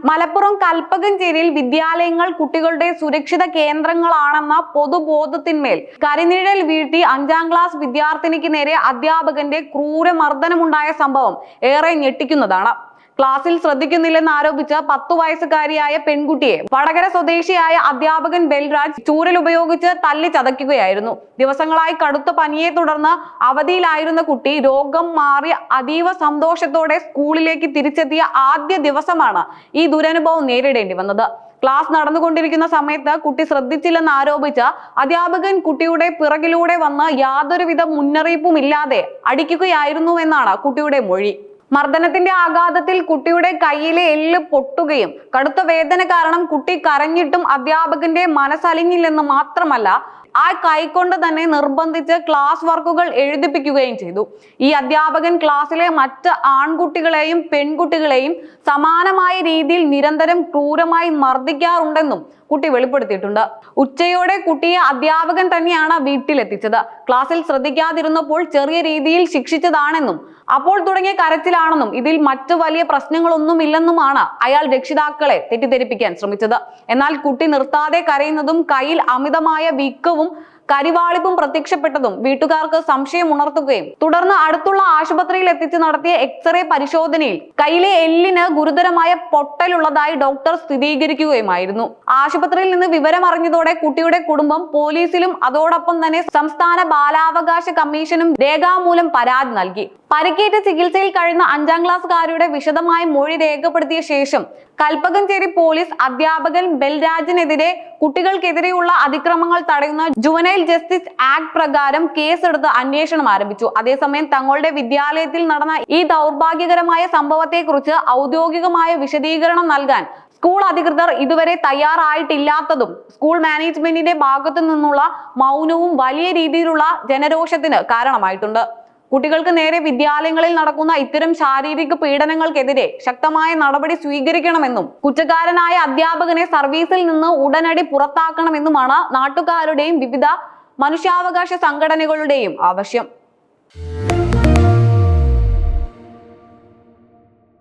മലപ്പുറം കൽപ്പകഞ്ചേരിയിൽ വിദ്യാലയങ്ങൾ കുട്ടികളുടെ സുരക്ഷിത കേന്ദ്രങ്ങളാണെന്ന പൊതുബോധത്തിന്മേൽ കരിനിഴൽ വീഴ്ത്തി 5ാം ക്ലാസ് വിദ്യാർത്ഥിനിക്ക് നേരെ അധ്യാപകന്റെ ക്രൂരമർദ്ദനമുണ്ടായ സംഭവം ഏറെ ഞെട്ടിക്കുന്നതാണ്. ക്ലാസ്സിൽ ശ്രദ്ധിക്കുന്നില്ലെന്ന് ആരോപിച്ച് 10 വയസ്സുകാരിയായ പെൺകുട്ടിയെ വടകര സ്വദേശിയായ അധ്യാപകൻ ബൽരാജ് ചൂരലുപയോഗിച്ച് തല്ലി ചതയ്ക്കുകയായിരുന്നു. ദിവസങ്ങളായി കടുത്ത പനിയെ തുടർന്ന് അവധിയിലായിരുന്ന കുട്ടി രോഗം മാറി അതീവ സന്തോഷത്തോടെ സ്കൂളിലേക്ക് തിരിച്ചെത്തിയ ആദ്യ ദിവസമാണ് ഈ ദുരനുഭവം നേരിടേണ്ടി വന്നത്. ക്ലാസ് നടന്നുകൊണ്ടിരിക്കുന്ന സമയത്ത് കുട്ടി ശ്രദ്ധിച്ചില്ലെന്ന് ആരോപിച്ച് അധ്യാപകൻ കുട്ടിയുടെ പിറകിലൂടെ വന്ന് യാതൊരുവിധ മുന്നറിയിപ്പുമില്ലാതെ അടിക്കുകയായിരുന്നുവെന്നാണ് കുട്ടിയുടെ മൊഴി. മർദ്ദനത്തിന്റെ ആഘാതത്തിൽ കുട്ടിയുടെ കൈയിലെ എല്ല് പൊട്ടുകയും കടുത്ത വേദന കാരണം കുട്ടി കരഞ്ഞിട്ടും അധ്യാപകന്റെ മനസ്സലിഞ്ഞില്ലെന്ന് മാത്രമല്ല, ആ കൈകൊണ്ട് തന്നെ നിർബന്ധിച്ച് ക്ലാസ് വർക്കുകൾ എഴുതിപ്പിക്കുകയും ചെയ്തു. ഈ അധ്യാപകൻ ക്ലാസ്സിലെ മറ്റ് ആൺകുട്ടികളെയും പെൺകുട്ടികളെയും സമാനമായ രീതിയിൽ നിരന്തരം ക്രൂരമായി മർദ്ദിക്കാറുണ്ടെന്നും കുട്ടി വെളിപ്പെടുത്തിയിട്ടുണ്ട്. ഉച്ചയോടെ കുട്ടിയെ അധ്യാപകൻ തന്നെയാണ് വീട്ടിലെത്തിച്ചത്. ക്ലാസ്സിൽ ശ്രദ്ധിക്കാതിരുന്നപ്പോൾ ചെറിയ രീതിയിൽ ശിക്ഷിച്ചതാണെന്നും അപ്പോൾ തുടങ്ങിയ കരച്ചിലാണെന്നും ഇതിൽ മറ്റു വലിയ പ്രശ്നങ്ങളൊന്നുമില്ലെന്നുമാണ് അയാൾ രക്ഷിതാക്കളെ തെറ്റിദ്ധരിപ്പിക്കാൻ ശ്രമിച്ചത്. എന്നാൽ കുട്ടി നിർത്താതെ കരയുന്നതും കയ്യിൽ അമിതമായ വീക്കവും കരിവാളിപ്പും പ്രത്യക്ഷപ്പെട്ടതും വീട്ടുകാർക്ക് സംശയം ഉണർത്തുകയും തുടർന്ന് അടുത്തുള്ള ആശുപത്രിയിൽ എത്തിച്ച് നടത്തിയ എക്സ്റേ പരിശോധനയിൽ കയ്യിലെ എല്ലിന് ഗുരുതരമായ പൊട്ടലുള്ളതായി ഡോക്ടർ സ്ഥിരീകരിക്കുകയുമായിരുന്നു. ആശുപത്രിയിൽ നിന്ന് വിവരം അറിഞ്ഞതോടെ കുട്ടിയുടെ കുടുംബം പോലീസിലും അതോടൊപ്പം തന്നെ സംസ്ഥാന ബാലാവകാശ കമ്മീഷനും രേഖാമൂലം പരാതി നൽകി. പരിക്കേറ്റ് ചികിത്സയിൽ കഴിയുന്ന 5ാം ക്ലാസ്സുകാരിയുടെ വിശദമായ മൊഴി രേഖപ്പെടുത്തിയ ശേഷം കൽപ്പകഞ്ചേരി പോലീസ് അധ്യാപകൻ ബൽരാജിനെതിരെ കുട്ടികൾക്കെതിരെയുള്ള അതിക്രമങ്ങൾ തടയുന്ന ജുവനൈൽ ജസ്റ്റിസ് ആക്ട് പ്രകാരം കേസെടുത്ത് അന്വേഷണം ആരംഭിച്ചു. അതേസമയം തങ്ങളുടെ വിദ്യാലയത്തിൽ നടന്ന ഈ ദൗർഭാഗ്യകരമായ സംഭവത്തെക്കുറിച്ച് ഔദ്യോഗികമായ വിശദീകരണം നൽകാൻ സ്കൂൾ അധികൃതർ ഇതുവരെ തയ്യാറായിട്ടില്ലാത്തതും സ്കൂൾ മാനേജ്മെന്റിന്റെ ഭാഗത്തു നിന്നുള്ള മൗനവും വലിയ രീതിയിലുള്ള ജനരോഷത്തിന് കാരണമായിട്ടുണ്ട്. കുട്ടികൾക്ക് നേരെ വിദ്യാലയങ്ങളിൽ നടക്കുന്ന ഇത്തരം ശാരീരിക പീഡനങ്ങൾക്കെതിരെ ശക്തമായ നടപടി സ്വീകരിക്കണമെന്നും കുറ്റക്കാരനായ അധ്യാപകനെ സർവീസിൽ നിന്ന് ഉടനടി പുറത്താക്കണമെന്നുമാണ് നാട്ടുകാരുടെയും വിവിധ മനുഷ്യാവകാശ സംഘടനകളുടെയും ആവശ്യം.